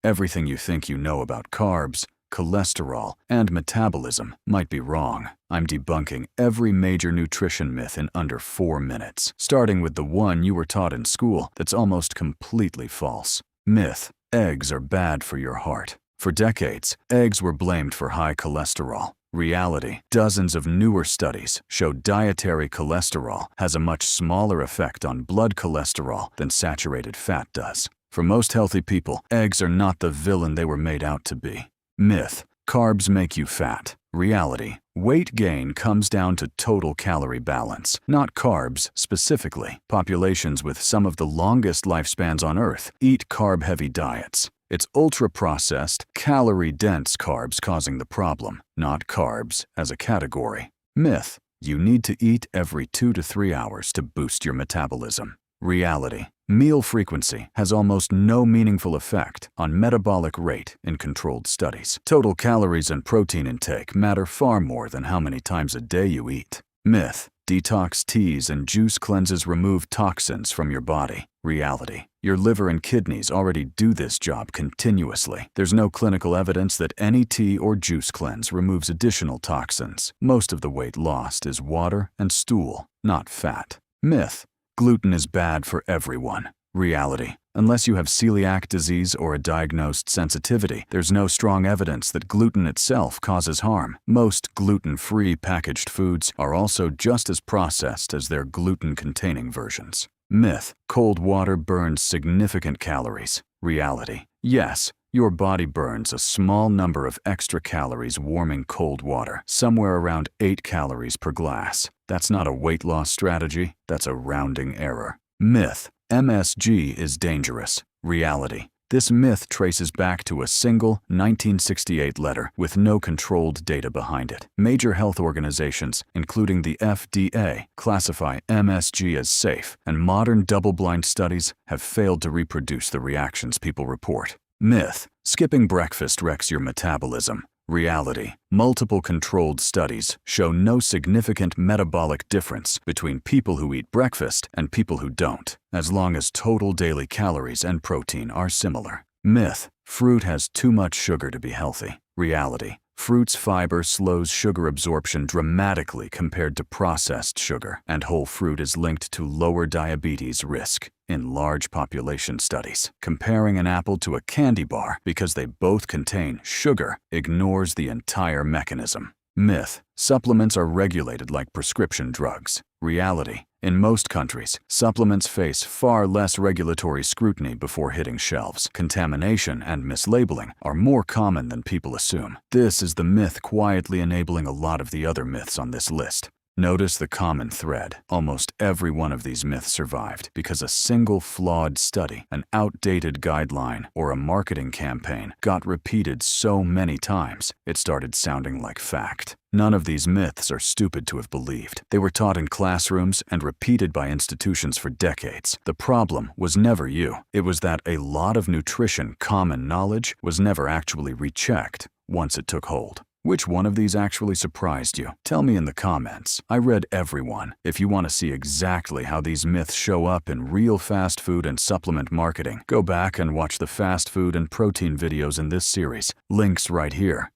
Everything you think you know about carbs, cholesterol, and metabolism might be wrong. I'm debunking every major nutrition myth in under 4 minutes, starting with the one you were taught in school that's almost completely false. Myth: eggs are bad for your heart. For decades, eggs were blamed for high cholesterol. Reality: dozens of newer studies show dietary cholesterol has a much smaller effect on blood cholesterol than saturated fat does. For most healthy people, eggs are not the villain they were made out to be. Myth: carbs make you fat. Reality: weight gain comes down to total calorie balance, not carbs specifically. Populations with some of the longest lifespans on Earth eat carb-heavy diets. It's ultra-processed, calorie-dense carbs causing the problem, not carbs as a category. Myth: you need to eat every 2 to 3 hours to boost your metabolism. Reality: meal frequency has almost no meaningful effect on metabolic rate in controlled studies. Total calories and protein intake matter far more than how many times a day you eat. Myth: detox teas and juice cleanses remove toxins from your body. Reality: your liver and kidneys already do this job continuously. There's no clinical evidence that any tea or juice cleanse removes additional toxins. Most of the weight lost is water and stool, not fat. Myth: gluten is bad for everyone. Reality: unless you have celiac disease or a diagnosed sensitivity, there's no strong evidence that gluten itself causes harm. Most gluten-free packaged foods are also just as processed as their gluten-containing versions. Myth: cold water burns significant calories. Reality: yes, your body burns a small number of extra calories warming cold water, somewhere around 8 calories per glass. That's not a weight loss strategy, that's a rounding error. Myth: MSG is dangerous. Reality: this myth traces back to a single 1968 letter with no controlled data behind it. Major health organizations, including the FDA, classify MSG as safe, and modern double-blind studies have failed to reproduce the reactions people report. Myth: skipping breakfast wrecks your metabolism. Reality: multiple controlled studies show no significant metabolic difference between people who eat breakfast and people who don't, as long as total daily calories and protein are similar. Myth: fruit has too much sugar to be healthy. Reality: fruit's fiber slows sugar absorption dramatically compared to processed sugar, and whole fruit is linked to lower diabetes risk in large population studies. Comparing an apple to a candy bar because they both contain sugar ignores the entire mechanism. Myth: supplements are regulated like prescription drugs. Reality: in most countries, supplements face far less regulatory scrutiny before hitting shelves. Contamination and mislabeling are more common than people assume. This is the myth quietly enabling a lot of the other myths on this list. Notice the common thread. Almost every one of these myths survived because a single flawed study, an outdated guideline, or a marketing campaign got repeated so many times it started sounding like fact. None of these myths are stupid to have believed. They were taught in classrooms and repeated by institutions for decades. The problem was never you. It was that a lot of nutrition common knowledge was never actually rechecked once it took hold. Which one of these actually surprised you? Tell me in the comments. I read every one. If you want to see exactly how these myths show up in real fast food and supplement marketing, go back and watch the fast food and protein videos in this series. Links right here.